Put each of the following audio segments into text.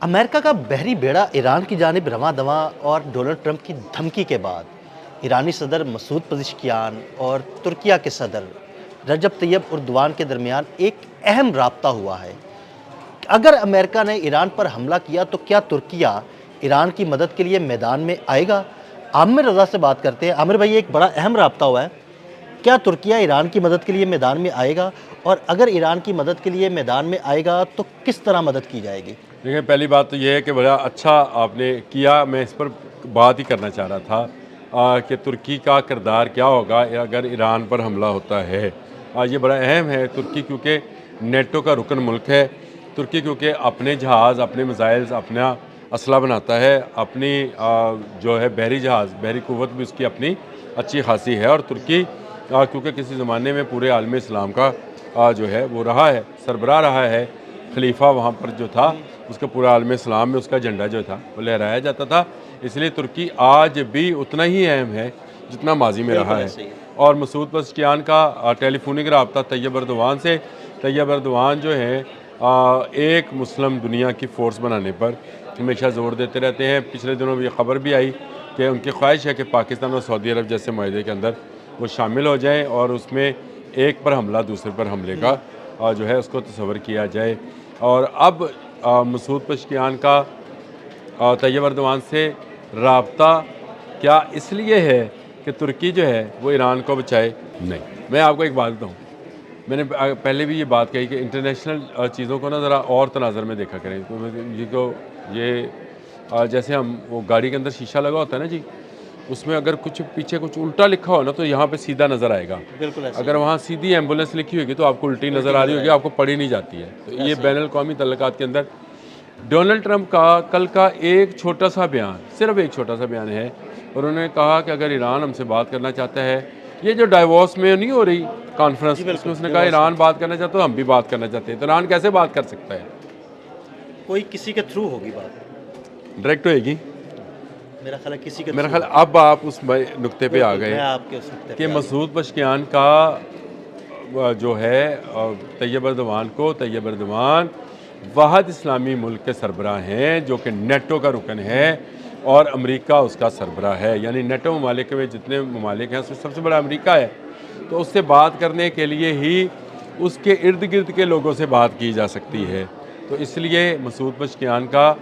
امریکہ کا بحری بیڑا ایران کی جانب رواں دواں اور ڈونلڈ ٹرمپ کی دھمکی کے بعد ایرانی صدر مسعود پزشکیان اور ترکیہ کے صدر رجب طیب اردوان کے درمیان ایک اہم رابطہ ہوا ہے۔ اگر امریکہ نے ایران پر حملہ کیا تو کیا ترکیہ ایران کی مدد کے لیے میدان میں آئے گا؟ عامر رضا سے بات کرتے ہیں۔ عامر بھائی، ایک بڑا اہم رابطہ ہوا ہے، کیا ترکیہ ایران کی مدد کے لیے میدان میں آئے گا؟ اور اگر ایران کی مدد کے لیے میدان میں آئے گا تو کس طرح مدد کی جائے گی؟ دیکھیں، پہلی بات تو یہ ہے کہ بڑا اچھا آپ نے کیا، میں اس پر بات ہی کرنا چاہ رہا تھا کہ ترکی کا کردار کیا ہوگا اگر ایران پر حملہ ہوتا ہے۔ یہ بڑا اہم ہے، ترکی کیونکہ نیٹو کا رکن ملک ہے، ترکی کیونکہ اپنے جہاز، اپنے میزائلز، اپنا اسلحہ بناتا ہے، اپنی جو ہے بحری جہاز، بحری قوت بھی اس کی اپنی اچھی خاصی ہے، اور ترکی کیونکہ کسی زمانے میں پورے عالم اسلام کا جو ہے وہ رہا ہے، سربراہ رہا ہے، خلیفہ وہاں پر جو تھا اس کا پورا عالم اسلام میں اس کا جھنڈا جو تھا وہ لہرایا جاتا تھا، اس لیے ترکی آج بھی اتنا ہی اہم ہے جتنا ماضی میں رہا ہے۔ اور مسعود پزشکیان کا ٹیلی فونک رابطہ طیب اردوان سے، طیب اردوان جو ہیں ایک مسلم دنیا کی فورس بنانے پر ہمیشہ زور دیتے رہتے ہیں۔ پچھلے دنوں میں یہ خبر بھی آئی کہ ان کی خواہش ہے کہ پاکستان اور سعودی عرب جیسے معاہدے کے اندر وہ شامل ہو جائیں اور اس میں ایک پر حملہ دوسرے پر حملے کا جو ہے اس کو تصور کیا جائے۔ اور اب مسعود پزشکیان کا طیب اردوان سے رابطہ کیا اس لیے ہے کہ ترکی جو ہے وہ ایران کو بچائے؟ نہیں، میں آپ کو ایک بات بتاؤں، میں نے پہلے بھی یہ بات کہی کہ انٹرنیشنل چیزوں کو نا ذرا اور تناظر میں دیکھا کریں۔ یہ جیسے ہم وہ گاڑی کے اندر شیشہ لگا ہوتا ہے نا جی، اس میں اگر کچھ پیچھے کچھ الٹا لکھا ہو نا تو یہاں پہ سیدھا نظر آئے گا، اگر وہاں سیدھی ایمبولینس لکھی ہوگی تو آپ کو الٹی نظر آ رہی ہوگی، آپ کو پڑھی نہیں جاتی ہے۔ تو یہ بین الاقوامی تعلقات کے اندر ڈونلڈ ٹرمپ کا کل کا ایک چھوٹا سا بیان، صرف ایک چھوٹا سا بیان ہے، اور انہوں نے کہا کہ اگر ایران ہم سے بات کرنا چاہتا ہے، یہ جو ڈائیورس میں نہیں ہو رہی کانفرنس، اس میں اس نے کہا ایران بات کرنا چاہتا ہے، ہم بھی بات کرنا چاہتے ہیں، تو ایران کیسے بات کر سکتا ہے؟ کوئی کسی کے تھرو ہوگی بات، ڈائریکٹ ہوئے گی میرا خیال ہے کسی کے میرا خیال۔ اب آپ اس نقطے پہ آ میں گئے آپ کے اس نقطے کہ پہ مسعود پزشکیان کا جو ہے طیب اردوان واحد اسلامی ملک کے سربراہ ہیں جو کہ نیٹو کا رکن ہے، اور امریکہ اس کا سربراہ ہے، یعنی نیٹو ممالک میں جتنے ممالک ہیں اس میں سب سے بڑا امریکہ ہے، تو اس سے بات کرنے کے لیے ہی اس کے ارد گرد کے لوگوں سے بات کی جا سکتی ہے۔ تو اس لیے مسعود پزشکیان کا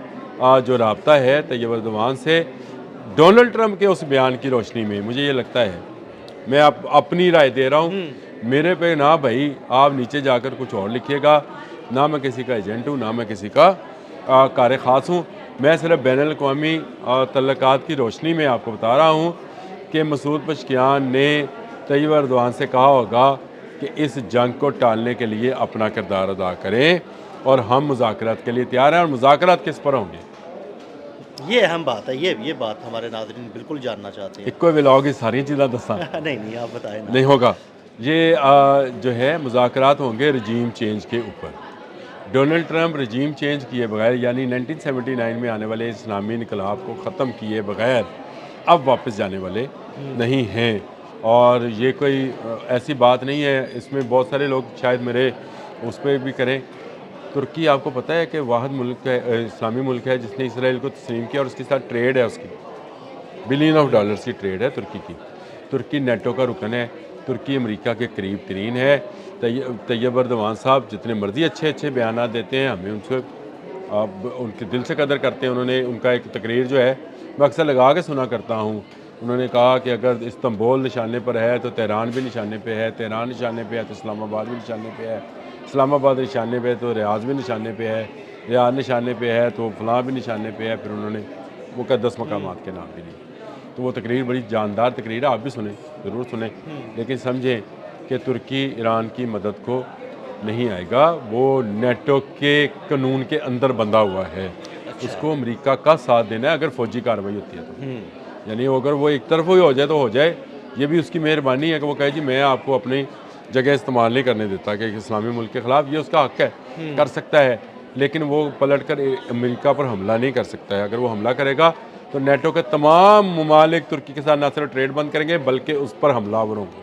جو رابطہ ہے طیب اردوان سے ڈونلڈ ٹرمپ کے اس بیان کی روشنی میں مجھے یہ لگتا ہے، میں اپنی رائے دے رہا ہوں، میرے پہ نہ بھائی آپ نیچے جا کر کچھ اور لکھیے گا، نہ میں کسی کا ایجنٹ ہوں، نہ میں کسی کا کار خاص ہوں، میں صرف بین الاقوامی تعلقات کی روشنی میں آپ کو بتا رہا ہوں کہ مسعود پزشکیان نے طیب اردوان سے کہا ہوگا کہ اس جنگ کو ٹالنے کے لیے اپنا کردار ادا کریں اور ہم مذاکرات کے لیے تیار ہیں، اور مذاکرات کس پر ہوں گے؟ یہ اہم بات ہے، یہ بات ہمارے ناظرین بالکل جاننا چاہتے ہیں۔ ایک کوئی ولاگ ساری چیزیں دساں نہیں آپ بتائیں نا۔ نہیں ہوگا۔ یہ جو ہے مذاکرات ہوں گے رجیم چینج کے اوپر۔ ڈونلڈ ٹرمپ رجیم چینج کیے بغیر، یعنی 1979 میں آنے والے اسلامی انقلاب کو ختم کیے بغیر اب واپس جانے والے نہیں ہیں، اور یہ کوئی ایسی بات نہیں ہے، اس میں بہت سارے لوگ شاید میرے اس پہ بھی کریں۔ ترکی آپ کو پتہ ہے کہ واحد ملک ہے، اسلامی ملک ہے جس نے اسرائیل کو تسلیم کیا، اور اس کے ساتھ ٹریڈ ہے، اس کی بلین آف ڈالرز کی ٹریڈ ہے ترکی کی۔ ترکی نیٹو کا رکن ہے، ترکی امریکہ کے قریب ترین ہے۔ طیب اردوان صاحب جتنے مرضی اچھے بیانات دیتے ہیں، ہمیں ان سے ان کے دل سے قدر کرتے ہیں۔ انہوں نے ان کا ایک تقریر جو ہے میں اکثر لگا کے سنا کرتا ہوں، انہوں نے کہا کہ اگر استنبول نشانے پر ہے تو تہران بھی نشانے پہ ہے، تہران نشانے پہ ہے تو اسلام آباد بھی نشانے پہ ہے، اسلام آباد نشانے پہ ہے تو ریاض بھی نشانے پہ ہے، ریاض نشانے پہ ہے تو فلاں بھی نشانے پہ ہے، پھر انہوں نے مقدس مقامات کے نام بھی لیے۔ تو وہ تقریر بڑی جاندار تقریر ہے، آپ بھی سنیں، ضرور سنیں، لیکن سمجھیں کہ ترکی ایران کی مدد کو نہیں آئے گا، وہ نیٹو کے قانون کے اندر بندھا ہوا ہے، اس کو امریکہ کا ساتھ دینا ہے اگر فوجی کارروائی ہوتی ہے تو، یعنی اگر وہ ایک طرف ہی ہو جائے تو ہو جائے، یہ بھی اس کی مہربانی ہے کہ وہ کہے جی میں آپ کو اپنی جگہ استعمال نہیں کرنے دیتا کہ اسلامی ملک کے خلاف، یہ اس کا حق ہے، کر سکتا ہے، لیکن وہ پلٹ کر امریکہ پر حملہ نہیں کر سکتا ہے۔ اگر وہ حملہ کرے گا تو نیٹو کے تمام ممالک ترکی کے ساتھ نہ صرف ٹریڈ بند کریں گے بلکہ اس پر حملہ آور ہوں گے۔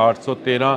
813